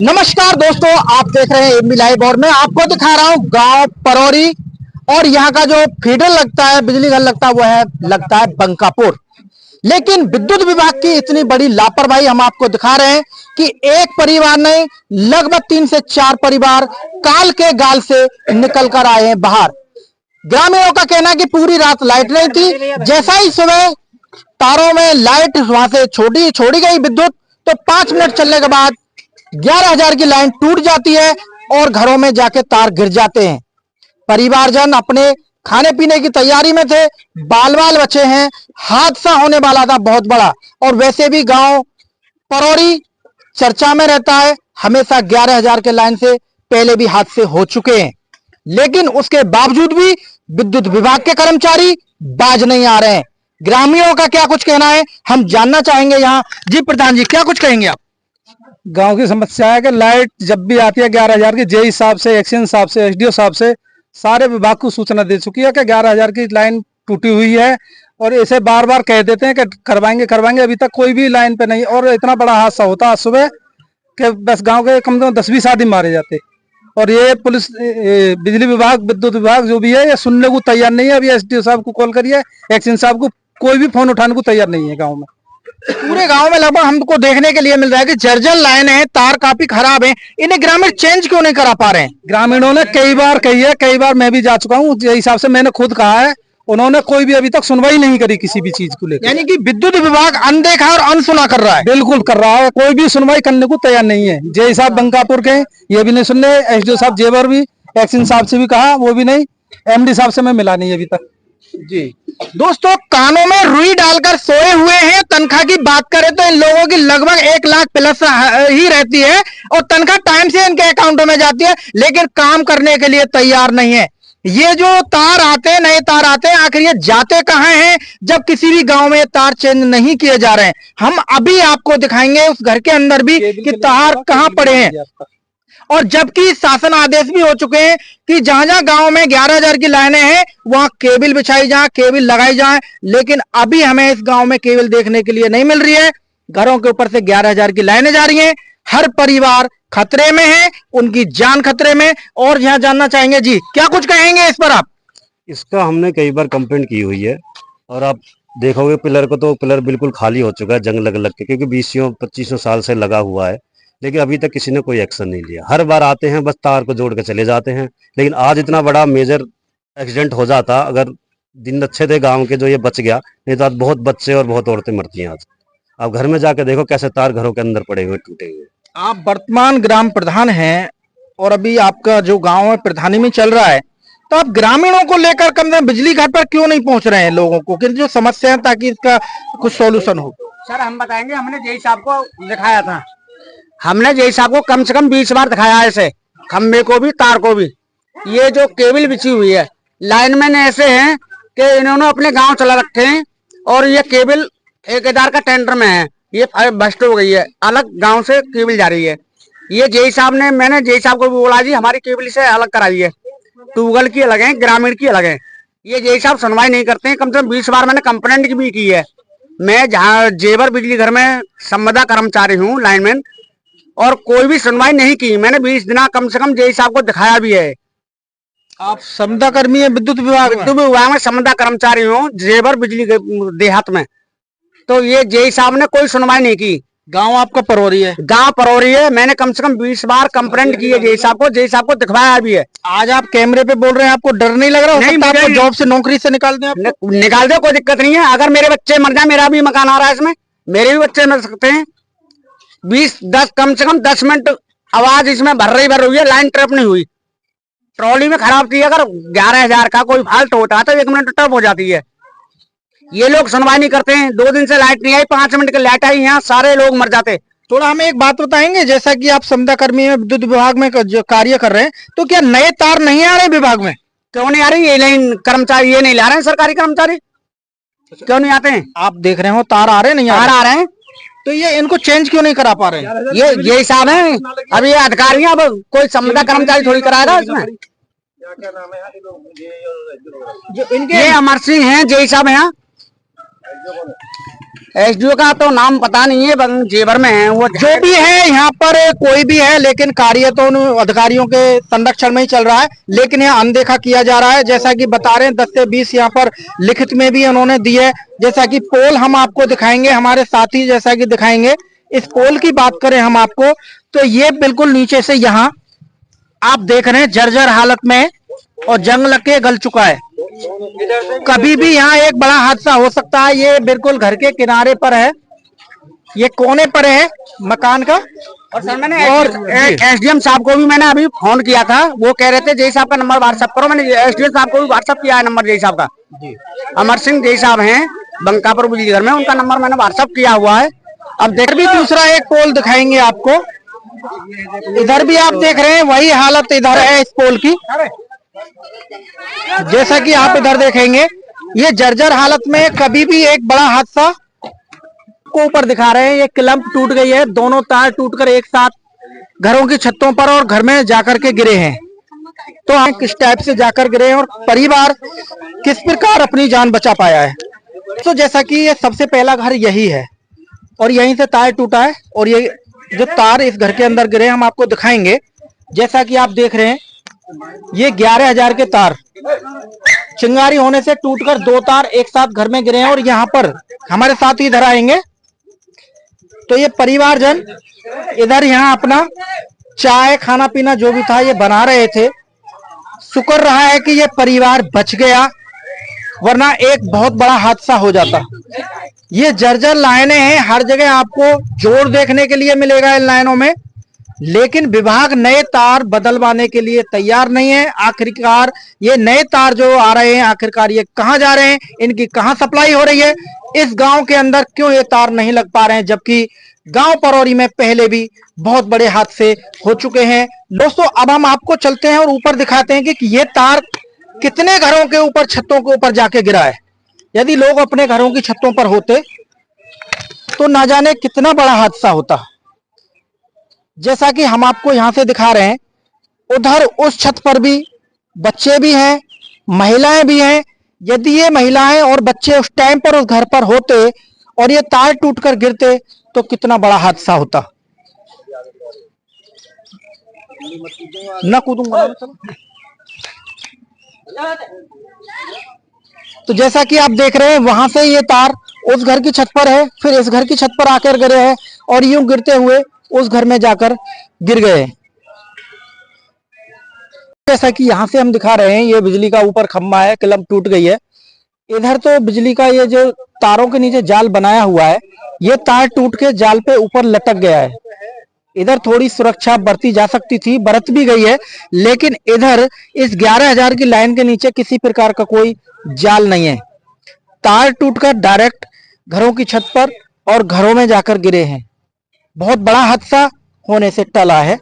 नमस्कार दोस्तों, आप देख रहे हैं एबी लाइव और मैं आपको दिखा रहा हूं गांव परौरी। और यहाँ का जो फीडर लगता है, बिजली घर लगता है, वो है लगता है बंकापुर। लेकिन विद्युत विभाग की इतनी बड़ी लापरवाही हम आपको दिखा रहे हैं कि एक परिवार नहीं, लगभग 3 से 4 परिवार काल के गाल से निकल कर आए हैं बाहर। ग्रामीणों का कहना है कि पूरी रात लाइट नहीं थी, जैसा ही सुबह तारों में लाइट वहां से छोड़ी गई विद्युत, तो 5 मिनट चलने के बाद 11,000 की लाइन टूट जाती है और घरों में जाके तार गिर जाते हैं। परिवारजन अपने खाने पीने की तैयारी में थे, बाल बाल बचे हैं, हादसा होने वाला था बहुत बड़ा। और वैसे भी गांव परौरी चर्चा में रहता है, हमेशा 11,000 के लाइन से पहले भी हादसे हो चुके हैं। लेकिन उसके बावजूद भी विद्युत विभाग के कर्मचारी बाज नहीं आ रहे हैं। ग्रामीणों का क्या कुछ कहना है हम जानना चाहेंगे। यहाँ जी प्रधान जी, क्या कुछ कहेंगे आप? गांव की समस्या है कि लाइट जब भी आती है 11,000 की, जेई साहब से, एक्शन साहब से, एसडीओ साहब से सारे विभाग को सूचना दे चुकी है कि 11,000 की लाइन टूटी हुई है। और ऐसे बार बार कह देते हैं कि करवाएंगे, अभी तक कोई भी लाइन पे नहीं। और इतना बड़ा हादसा होता है सुबह कि बस गांव के कम से कम 10-20 आदमी मारे जाते। और ये पुलिस, बिजली विभाग, विद्युत विभाग जो भी है, ये सुनने को तैयार नहीं है। अभी एसडीओ साहब को कॉल करिए, एक्शन साहब को, कोई भी फोन उठाने को तैयार नहीं है गाँव में। पूरे गांव में लगभग हमको देखने के लिए मिल रहा है कि जर्जर लाइन है, तार काफी खराब है। इन्हें ग्रामीण चेंज क्यों नहीं करा पा रहे हैं? ग्रामीणों ने कई बार कही है, कई बार मैं भी जा चुका हूँ, जिस हिसाब से मैंने खुद कहा है, उन्होंने कोई भी अभी तक सुनवाई नहीं करी किसी भी चीज को लेकर। यानी कि विद्युत विभाग अनदेखा और अनसुना कर रहा है। बिल्कुल कर रहा है, कोई भी सुनवाई करने को तैयार नहीं है। जय साहब बंकापुर के, ये भी नहीं सुन रहे। एसडीओ साहब जेवर भी, एक्शन साहब से भी कहा, वो भी नहीं। एमडी साहब से मैं मिला नहीं अभी तक। जी दोस्तों, कानों में रुई डालकर सोए हुए हैं। तनख्वाह की बात करें तो इन लोगों की लगभग 1 लाख प्लस ही रहती है और तनख्वाह टाइम से इनके अकाउंटों में जाती है, लेकिन काम करने के लिए तैयार नहीं है। ये जो तार आते हैं, नए तार आते हैं, आखिर ये जाते कहां हैं जब किसी भी गांव में तार चेंज नहीं किए जा रहे हैं? हम अभी आपको दिखाएंगे उस घर के अंदर भी कि तार कहां पड़े हैं। और जबकि शासन आदेश भी हो चुके हैं कि जहां जहां गांव में 11,000 की लाइनें हैं वहां केबल बिछाई जाए, केबल लगाई जाए, लेकिन अभी हमें इस गांव में केबल देखने के लिए नहीं मिल रही है। घरों के ऊपर से 11,000 की लाइनें जा रही हैं। हर परिवार खतरे में है, उनकी जान खतरे में। और यहाँ जानना चाहेंगे जी, क्या कुछ कहेंगे इस पर आप? इसका हमने कई बार कंप्लेंट की हुई है और आप देखोगे पिलर को, तो पिलर बिल्कुल खाली हो चुका है जंग लग लग के, क्योंकि 20-25 साल से लगा हुआ है, लेकिन अभी तक किसी ने कोई एक्शन नहीं लिया। हर बार आते हैं, बस तार को जोड़ के चले जाते हैं। लेकिन आज इतना बड़ा मेजर एक्सीडेंट हो जाता अगर दिन अच्छे थे गांव के, जो ये बच गया, नहीं तो आज बहुत बच्चे और बहुत औरतें मरती हैं। आज आप घर में जाकर देखो कैसे तार घरों के अंदर पड़े हुए, टूटे हुए। आप वर्तमान ग्राम प्रधान हैं और अभी आपका जो गांव है प्रधानी में चल रहा है, तो आप ग्रामीणों को लेकर कम से कम बिजली घर पर क्यों नहीं पहुंच रहे हैं लोगों को, कि जो समस्या है, ताकि इसका कुछ सॉल्यूशन हो? सर हम बताएंगे, हमने जेई साहब को दिखाया था। हमने जेई साहब को कम से कम 20 बार दिखाया है, ऐसे खंबे को भी, तार को भी। ये जो केबल बिछी हुई है, लाइनमैन ऐसे हैं कि इन्होंने अपने गांव चला रखे हैं और ये केबल ठेकेदार का टेंडर में है, ये बस्ट हो गई है, अलग गांव से केबल जा रही है। ये जेई साहब ने, मैंने जेई साहब को भी बोला जी हमारी केबल से अलग कराई है, ट्यूबवेल की अलग है, ग्रामीण की अलग है। ये जेई साहब सुनवाई नहीं करते हैं। कम से कम 20 बार मैंने कंप्लेंट भी की है। मैं जहाँ जेवर बिजली घर में संविदा कर्मचारी हूँ, लाइनमैन, और कोई भी सुनवाई नहीं की। मैंने 20 दिन कम से कम जेई साहब को दिखाया भी है। आप संविदा कर्मी है विद्युत विभाग में संविदा कर्मचारी हूँ, जेवर बिजली देहात में। तो ये जेई साहब ने कोई सुनवाई नहीं की। गांव आपका परौरी है? गांव परौरी है। मैंने कम से कम 20 बार कंप्लेंट की है जेई साहब को दिखवाया भी है। आज आप कैमरे पे बोल रहे हैं, आपको डर नहीं लग रहा? नहीं, आपको जॉब से, नौकरी से निकाल दें? निकाल दे, कोई दिक्कत नहीं है। अगर मेरे बच्चे मर जाए, मेरा भी मकान आ रहा है इसमें, मेरे भी बच्चे मर सकते हैं। 10 कम से कम 10 मिनट आवाज इसमें भर रही है, लाइन ट्रिप नहीं हुई। ट्रॉली में खराब थी। अगर 11,000 का कोई फाल्ट होता है तो 1 मिनट ट्रिप हो जाती है। ये लोग सुनवाई नहीं करते हैं। 2 दिन से लाइट नहीं आई, 5 मिनट की लाइट आई, यहाँ सारे लोग मर जाते। थोड़ा हमें एक बात बताएंगे, जैसा कि आप संविदा कर्मी में विद्युत विभाग में जो कार्य कर रहे हैं, तो क्या नए तार नहीं आ रहे विभाग में? क्यों नहीं आ रही? ये लाइन कर्मचारी ये नहीं ला रहे हैं, सरकारी कर्मचारी क्यों नहीं आते हैं? आप देख रहे हो तार आ रहे नहीं? आ रहे हैं, तो ये इनको चेंज क्यों नहीं करा पा रहे हैं? ये हिसाब है। अब ये अधिकारी, अब कोई संविदा कर्मचारी थोड़ी कराएगा इसमें। जो इनके ये अमर सिंह हैं, जेई साहब हैं। एसडीओ का तो नाम पता नहीं है, जेवर में है वो। जो भी है यहाँ पर कोई भी है, लेकिन कार्य तो उन अधिकारियों के संरक्षण में ही चल रहा है, लेकिन यहाँ अनदेखा किया जा रहा है। जैसा कि बता रहे हैं 10 से 20 यहाँ पर लिखित में भी उन्होंने दी है। जैसा कि पोल हम आपको दिखाएंगे, हमारे साथी जैसा कि दिखाएंगे। इस पोल की बात करें हम आपको, तो ये बिल्कुल नीचे से यहाँ आप देख रहे हैं जर्जर हालत में और जंग लग के गल चुका है। कभी भी यहाँ एक बड़ा हादसा हो सकता है। ये बिल्कुल घर के किनारे पर है, ये कोने पर है मकान का। और सर मैंने एसडीएम साहब को भी मैंने अभी फोन किया था, वो कह रहे थे जय साहब का नंबर व्हाट्सएप करो। मैंने एसडीएम साहब को भी व्हाट्सएप किया है नंबर जय साहब का। अमर सिंह जय साहब हैं बंकापुर बिजली घर में, उनका नंबर मैंने व्हाट्सएप किया हुआ है। अब देख भी दूसरा एक पोल दिखाएंगे आपको। इधर भी आप देख रहे हैं वही हालत इधर है इस पोल की। जैसा कि आप इधर देखेंगे ये जर्जर हालत में, कभी भी एक बड़ा हादसा को ऊपर दिखा रहे हैं। ये क्लैंप टूट गई है, दोनों तार टूटकर एक साथ घरों की छतों पर और घर में जाकर के गिरे हैं। तो हम किस टाइप से जाकर गिरे हैं और परिवार किस प्रकार अपनी जान बचा पाया है। तो जैसा कि ये सबसे पहला घर यही है और यहीं से तार टूटा है और ये जो तार इस घर के अंदर गिरे हम आपको दिखाएंगे। जैसा कि आप देख रहे हैं ये 11,000 के तार चिंगारी होने से टूटकर 2 तार एक साथ घर में गिरे हैं। और यहाँ पर हमारे साथ ही इधर आएंगे तो ये परिवारजन इधर यहाँ अपना चाय खाना पीना जो भी था ये बना रहे थे। शुक्र रहा है कि ये परिवार बच गया, वरना एक बहुत बड़ा हादसा हो जाता। ये जर्जर लाइनें हैं, हर जगह आपको जोड़ देखने के लिए मिलेगा इन लाइनों में, लेकिन विभाग नए तार बदलवाने के लिए तैयार नहीं है। आखिरकार ये नए तार जो आ रहे हैं आखिरकार ये कहां जा रहे हैं, इनकी कहां सप्लाई हो रही है, इस गांव के अंदर क्यों ये तार नहीं लग पा रहे हैं, जबकि गांव परौरी में पहले भी बहुत बड़े हादसे हो चुके हैं। दोस्तों अब हम आपको चलते हैं और ऊपर दिखाते हैं कि ये तार कितने घरों के ऊपर छतों के ऊपर जाके गिरा है। यदि लोग अपने घरों की छतों पर होते तो ना जाने कितना बड़ा हादसा होता। जैसा कि हम आपको यहां से दिखा रहे हैं, उधर उस छत पर भी बच्चे भी हैं, महिलाएं भी हैं। यदि ये महिलाएं और बच्चे उस टाइम पर उस घर पर होते और ये तार टूटकर गिरते तो कितना बड़ा हादसा होता। न कूदूंगा। तो जैसा कि आप देख रहे हैं वहां से ये तार उस घर की छत पर है, फिर इस घर की छत पर आकर गिरे हैं और यूं गिरते हुए उस घर में जाकर गिर गए। जैसा कि यहाँ से हम दिखा रहे हैं ये बिजली का ऊपर खंभा है, क्लैंप टूट गई है। इधर तो बिजली का ये जो तारों के नीचे जाल बनाया हुआ है, ये तार टूट के जाल पे ऊपर लटक गया है। इधर थोड़ी सुरक्षा बरती जा सकती थी, बरत भी गई है, लेकिन इधर इस 11,000 की लाइन के नीचे किसी प्रकार का कोई जाल नहीं है। तार टूटकर डायरेक्ट घरों की छत पर और घरों में जाकर गिरे हैं। बहुत बड़ा हादसा होने से टला है,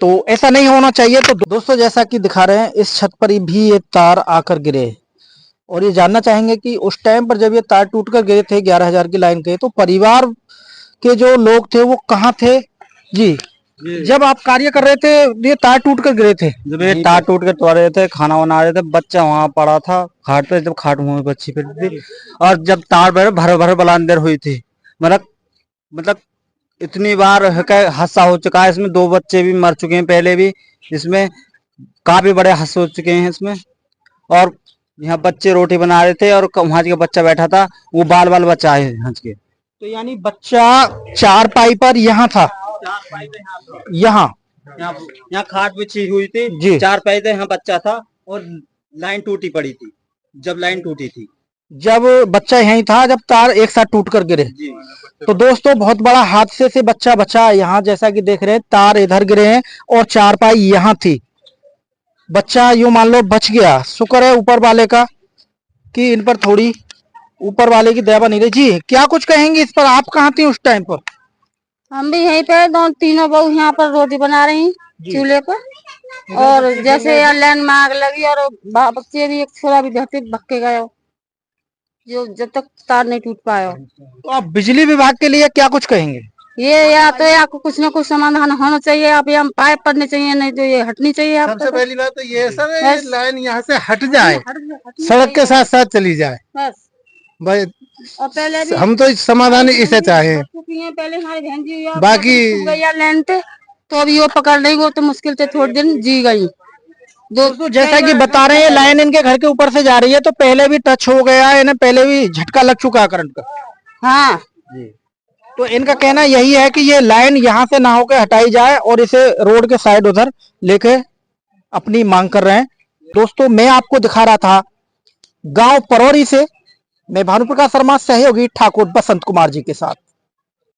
तो ऐसा नहीं होना चाहिए। तो दोस्तों जैसा कि दिखा रहे हैं इस छत पर भी ये तार आकर गिरे और ये जानना चाहेंगे कि उस टाइम पर जब ये तार टूटकर गिरे थे 11,000 की लाइन के, तो परिवार के जो लोग थे वो कहाँ थे जी? जब आप कार्य कर रहे थे ये तार टूटकर गिरे थे? जब ये तार टूट कर तो रहे थे, खाना बना रहे थे, बच्चा वहां पड़ा था खाट पे, जब खाट मुंह में बच्ची फिरती थी और जब तार भर भर बलांदर हुई थी। मतलब इतनी बार हादसा हो चुका है इसमें, 2 बच्चे भी मर चुके हैं पहले भी, इसमें काफी बड़े हादसे हो चुके हैं इसमें। और यहाँ बच्चे रोटी बना रहे थे और वहां का बच्चा बैठा था, वो बाल बचा है हंस के। तो यानी बच्चा चारपाई पर यहाँ था, यहाँ खाट बिछी हुई थी जी, 4 पैसे यहाँ बच्चा था और लाइन टूटी पड़ी थी। जब लाइन टूटी थी, जब बच्चा यहीं था, जब तार एक साथ टूटकर गिरे। तो दोस्तों बहुत बड़ा हादसे से बच्चा बचा। यहाँ जैसा कि देख रहे हैं तार इधर गिरे हैं और चारपाई यहाँ थी, बच्चा यूं मान लो बच गया। शुक्र है ऊपर वाले का कि इन पर थोड़ी ऊपर वाले की दया बनी रही। जी क्या कुछ कहेंगे इस पर, आप कहाँ थी उस टाइम पर? हम भी यहीं पे तीनों बहू यहाँ पर रोटी बना रही चूल्हे पर, और जैसे लाइन में आग लगी और बच्चे भी, एक छोरा भी भक्के गए जो जब तक तार नहीं टूट पाया। तो आप बिजली विभाग के लिए क्या कुछ कहेंगे? ये या तो आपको कुछ न कुछ समाधान होना चाहिए, आप यहाँ पाइप पड़ने चाहिए, नहीं तो ये हटनी चाहिए। आप सबसे पहली बात तो ये सर, ये लाइन यहाँ से हट जाए, सड़क के साथ साथ चली जाए। बस भाई और पहले भी हम तो इस समाधान इसे चाहे। पहले हमारी बहन जी बाकी लाइन पे, तो अभी वो पकड़ नहीं, वो तो मुश्किल से थोड़ी दिन जी गई। दोस्तों जैसा कि बता रहे हैं, लाइन इनके घर के ऊपर से जा रही है, तो पहले भी टच हो गया है, इन्हें पहले भी झटका लग चुका है करंट का। हाँ, तो इनका कहना यही है कि ये लाइन यहाँ से ना होकर हटाई जाए और इसे रोड के साइड उधर लेके अपनी मांग कर रहे हैं। दोस्तों मैं आपको दिखा रहा था गांव परौरी से, मैं भानुप्रकाश शर्मा, सहयोगी ठाकुर बसंत कुमार जी के साथ।